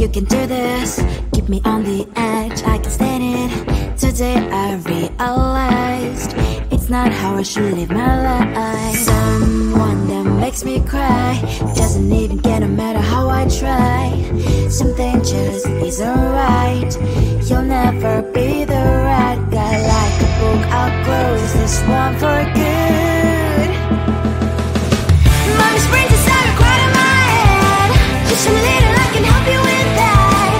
you can do this. Keep me on the edge, I can stand it. Today I realized it's not how I should live my life. Someone that makes me cry doesn't even get no matter how I try. Something just isn't right. You'll never be the right guy. Like a book, I'll close this one for good. Mommy's brains inside are quite in my head. Just a little, I can help you with that.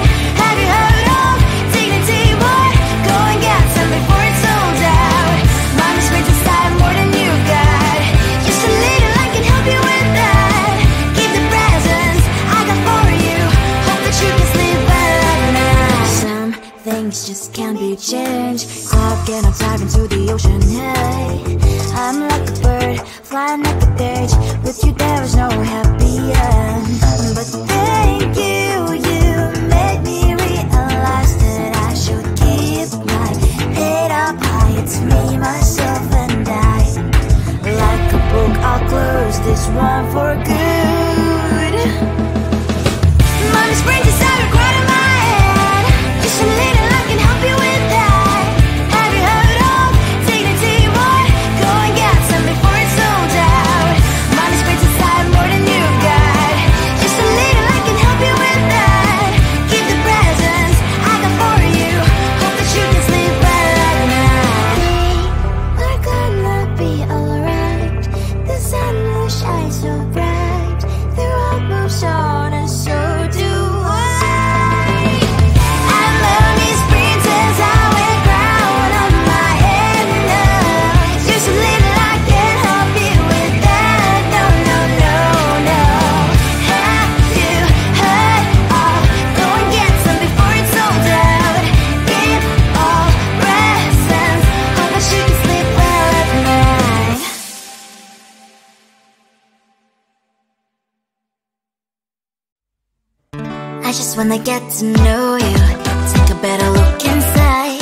Have you heard of dignity, boy? Go and get some before it's sold out. Mommy's brains inside more than you got. Just a little, I can help you with that. Keep the presents I got for you. Hope that you can sleep well at night. Some things just can't be changed. Clock and I'm diving to the ocean, hey. I'm like a bird, flying like a cage. With you there was no happy end. But thank you, you made me realize that I should keep my head up high. It's me, myself and I. Like a book, I'll close this one for good. Mommy's brains inside are quite in my head. Just a little, I can help you with that. Have you heard of dignity, boy? Go and get some before it's sold out. Mommy's brains inside more than you got. Just a little, I can help you with that. Keep the presents I got for you. Hope that you can sleep well at night. We're gonna be alright. The sun will shine so bright. The road moves on and so do I. I love these princess, I wear crown on my head now. Just a little, I can help you with that. No, no, no, no. Have you heard of? Go and get some before it's sold out. Give all presents. Hope that you can sleep well at night. I just wanna get to know you. Take a better look inside.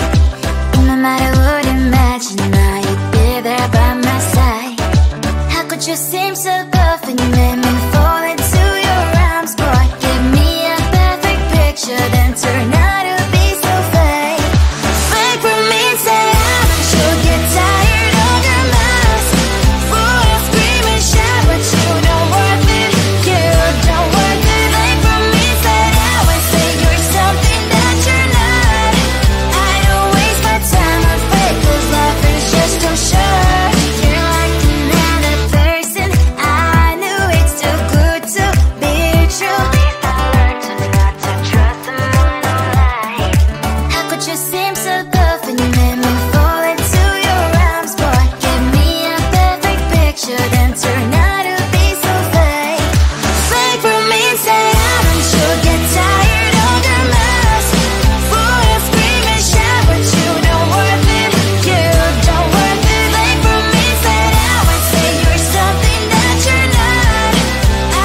No matter what, imagine I would be there by my side. How could you seem so tough and you made me fall into your arms, boy? Give me a perfect picture, then turn out to be so fake. Fake for me, say I'm sure get tired of your mask. Full of scream and shout, but you don't worth it. You don't worth it. Fake for me, say I would say you're something that you're not. I don't waste my time on fake, 'cause life is just too short. You're like another person. I knew it's too good to be true. I learned to not to trust someone online. How could you seem so tough and you made me fall into your arms, boy? Give me a perfect picture, then turn out to be so fake. Fake for me, say I'm sure get tired of your mask. Full of scream and shout, but you don't worth it. You don't worth it. Fake for me, say I would say you're something that you're not.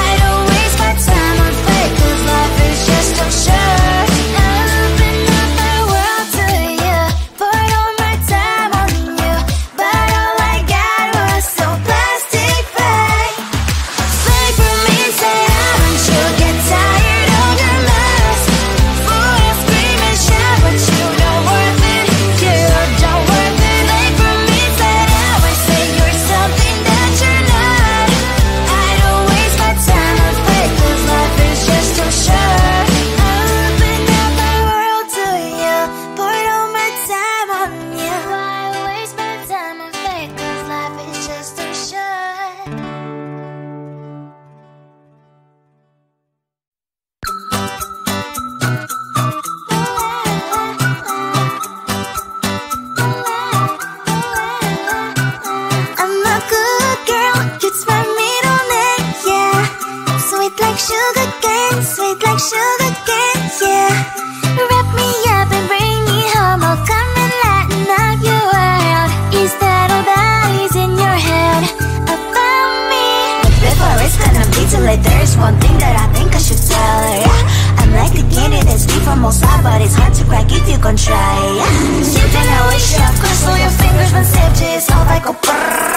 I don't waste my time on fake, 'cause life is just too short. I open up my world to you, poured all my time on you, but all I got was so plastic fake. Fake for me, say I'm sure get tired of your mask. Full of scream and shout, but you don't worth it. You don't worth it. Fake for me, say I would say you're something that you're not. I don't waste my time on fake, 'cause life is just too short. I open up my world to you, poured all my time on you. Why waste my time on fake, 'cause life is just too short. I'm a good girl, it's my middle name, yeah. Sweet like sugar cane, sweet like sugar cane, yeah. Wrap me up and bring me home, I'll come and lighten up your world. Is that all that is in your head about me? Before it's gonna be too late, there's one thing that I think I should tell her, yeah. I'm like a candy that's deep from outside, but it's hard to crack if you can try, yeah. Something I wish you have crossed all your fingers when safety is all like a brrrr.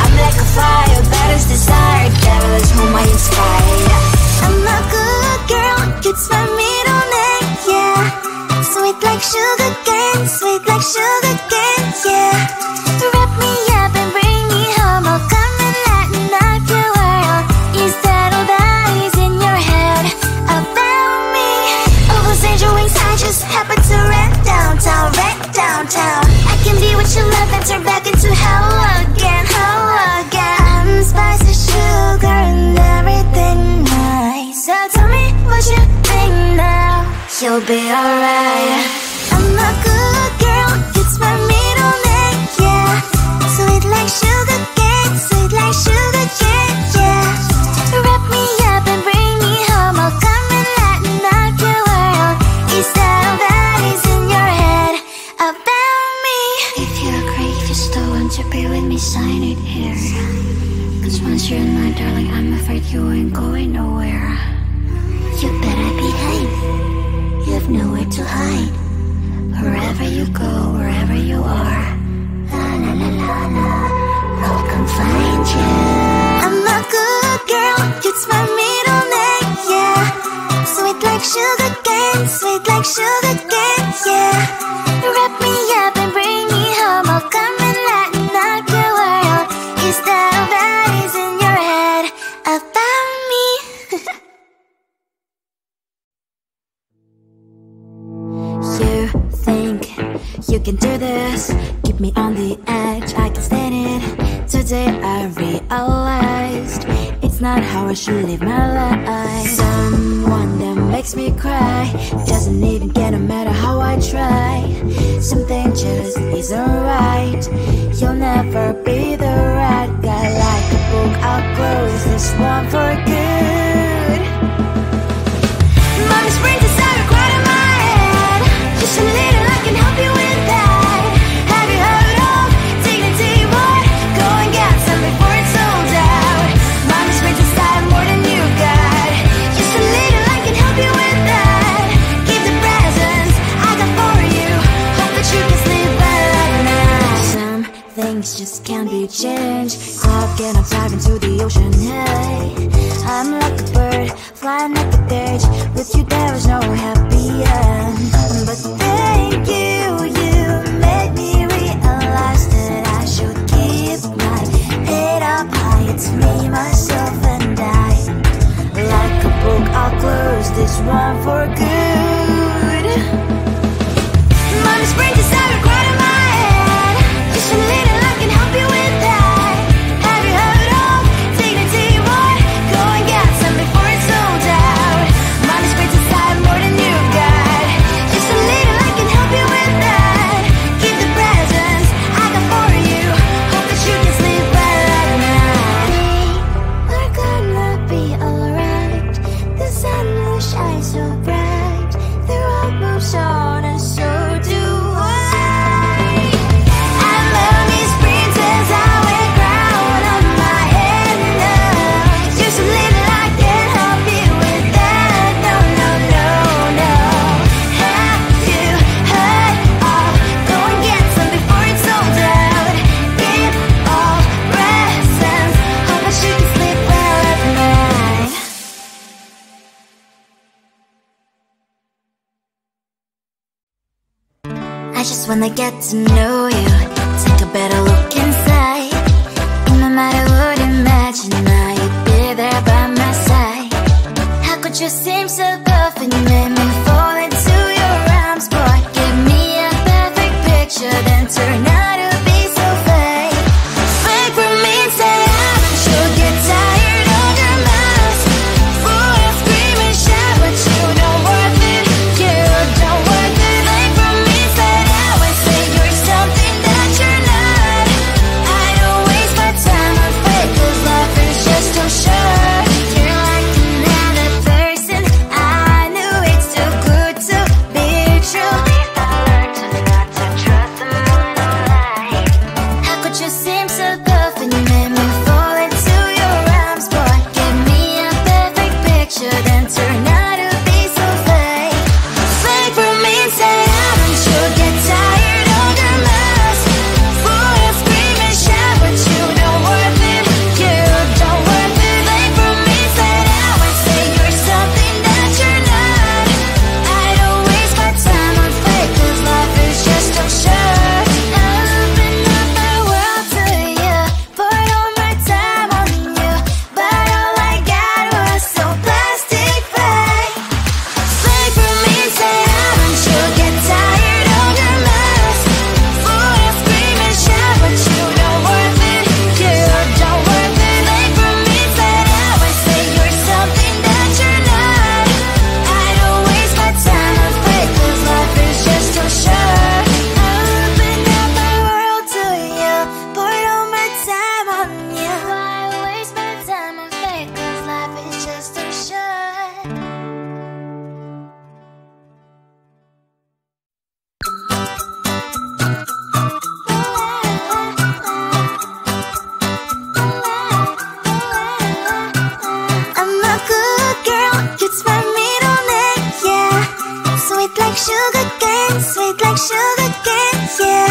I'm like a fire, that is desire, devil is whom I inspire, yeah. I'm a good girl, it's my middle Sweet like sugar cane, sweet like sugar cane, yeah. Wrap me up and bring me home. I'll come and lighten up your world. Is that all that is in your head about me? All those angel wings I just happen to rent downtown, rent downtown. I can be what you love and turn back into hell again, hell again. Spicy sugar and everything nice. So tell me what you think now. You'll be alright. I'm a good girl, it's my middle name, yeah. Sweet like sugar cane, sweet like sugar cane, yeah. Wrap me up and bring me home. I'll come and lighten up your world. Is that all that is in your head about me? If you agree, if you still want to be with me, sign it here. Cause once you're in my darling, I'm afraid you ain't going nowhere. You better behave, you have nowhere to hide. Wherever you go, wherever you are, la la la la la, I'll come find you. I'm a good girl, it's my middle name, yeah. Sweet like sugar cane, sweet like sugar cane, yeah. Wrap me up and bring me home. I'll come and lighten up your world. Is that all that is in your head about me? You think you can do this, keep me on the edge, I can stand it. Today I realized it's not how I should live my life. Someone that makes me cry doesn't even get no matter how I try. Something just isn't right. You'll never be the right guy. Like a book, I'll close this one for good. Mommy's brain decided quite in my head. Just a little, I can help you with that. Have you heard of dignity, boy? Go and get some before it's sold out. Mommy's brain decided more than you got. Just a little, I can help you with that. Give the presents I got for you. Hope that you can sleep well at night. Some things just can't be changed. How can I dive into the ocean? Hey, I'm like a bird flying at the cage. With you there is no happy end. But thank you, you made me realize that I should keep my head up high. It's me, myself and I. Like a book, I'll close this one for good. Mommy's brain decided quite in my head. Just a little, I can help you with that. Have you heard of dignity, boy? Go and get some before it's sold out. Mommy's brain decided more than you got. Just a little, I can help you with that. Give the presents I got for you. Hope that you can sleep well at night. We're gonna be alright. The sun will shine so bright. The road moves on and so do I. I'm Lonely's princess, I wear crown on my head now. Just a little, I can help you with that. No, no, no, no. Have you heard of? Go and get some before it's sold out. Give all presents. Hope that you can sleep well at night. I just wanna get to know you, take a better look inside. No matter what, imagine I'd be there by my side. How could you seem so perfect, you made me fall into your arms, boy. Give me a perfect picture, then turn out to be so fake. Fake for me, say I should get tired of your mask. Full of scream and shout, but you don't worth it, you don't worth it. Fake for me, say I would say you're something that cane, sweet like sugar cane, yeah.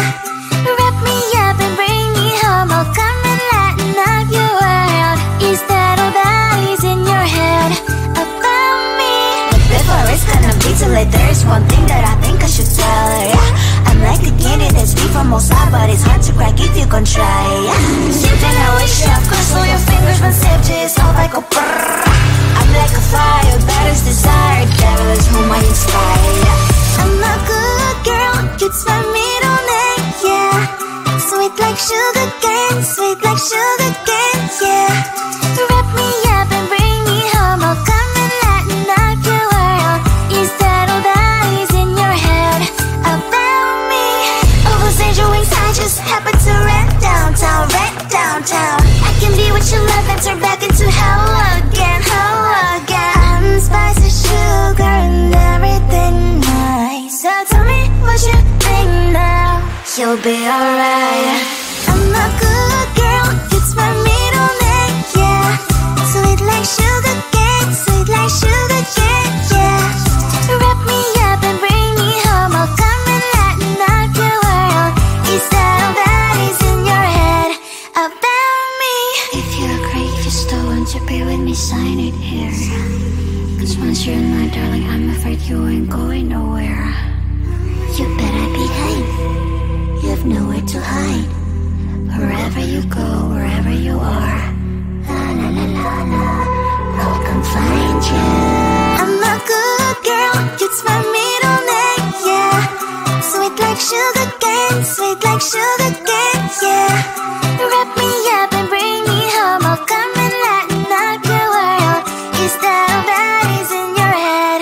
Wrap me up and bring me home, I'll come and lighten up your world. Is that all that is in your head about me? But before it's gonna be too late, there's one thing that I think I should tell her, yeah. I'm like the candy that's sweet from outside, but it's hard to crack if you can try, yeah. Something I wish I could slow your fingers when safety is all like a brrrr. I'm like a fire, batters desire, devil is whom I inspire, yeah. I'm a good girl, it's my middle name, yeah. Sweet like sugar cane, sweet like sugar cane, yeah. Wrap me up and bring me home, I'll come and lighten up your world. Is that all that is in your head about me? All those angel wings I just happen to rent downtown, I can be what you love and turn back into hell again, I'm spicy sugar and everything nice. So tell me what you think now, you'll be alright. I'm a good girl, it's my middle name, yeah. Sweet like sugar cane, sweet like sugar cane, yeah. Wrap me up and bring me home, I'll come and lighten up your world. Is that all that is in your head about me? If you agree, if you still want to be with me, sign it here. Cause once you're in my darling, I'm afraid you ain't going nowhere. You better behave, you have nowhere to hide. Wherever you go, wherever you are, la la la la la, I'll come find you. I'm a good girl, it's my middle name, yeah. Sweet like sugar cane, sweet like sugar cane, yeah. Wrap me up and bring me home, I'll come and lighten up your world. Is that all that is in your head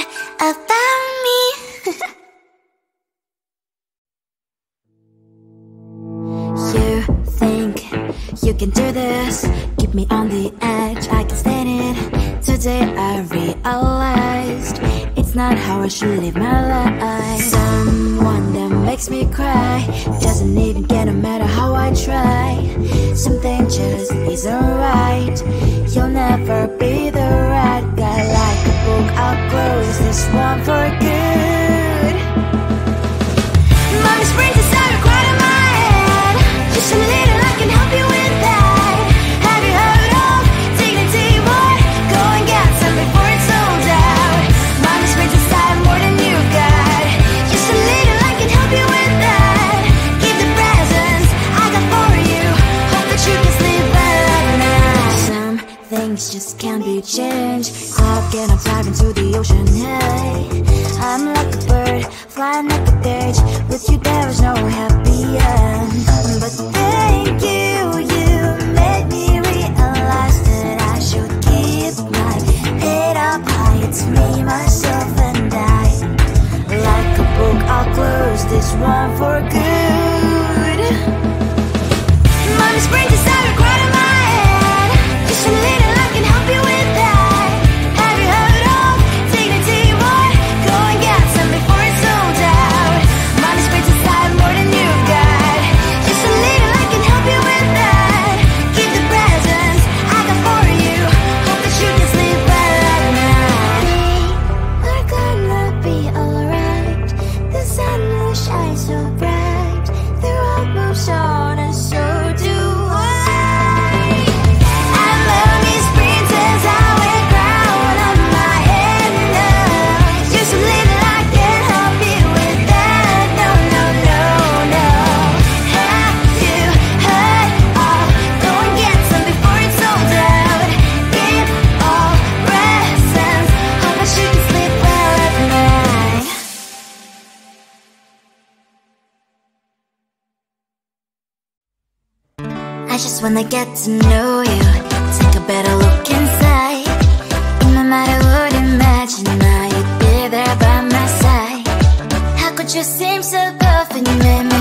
about me? You think you can do this, keep me on the edge, I can stand it. Today I realized it's not how I should live my life. Someone that makes me cry doesn't even get no matter how I try. Something just isn't right, you'll never be the right guy. Like a book, I'll close this one for good. Mommy's brains inside are quite in my head. Just a little, I can help you with that. Have you heard of dignity, boy? Go and get some before it's sold out. Mommy's brains inside more than you got. Just a little, I can help you with that. Keep the presents I got for you. Hope that you can sleep well at night. Some things just can't be changed. How can I dive into the ocean? Hey, I'm like a bird, flying like a cage. With you there is no happy end. But thank you, you made me realize that I should keep my head up high. It's me, myself and I. Like a book, I'll close this one for good. Mommy's brains inside are quite in my head. Just a little, I can help you with that. Have you heard of dignity, boy? Go and get some before it's sold out. Mommy's brains inside more than you got. Just a little, I can help you with that. Keep the presents I got for you. Hope that you can sleep well at night. We're gonna be alright. The sun will shine so bright. The road moves on and so do I. I love these princess, I wear crown on my head now. Just a little, I can help you with that. No, no, no, no. Have you heard of? Go and get some before it's sold out. Give all presents. Hope that you can sleep well at night. I just wanna get to know you, take a better look inside. In my mind I would imagine now you'd be there by my side. How could you seem so buff and you made me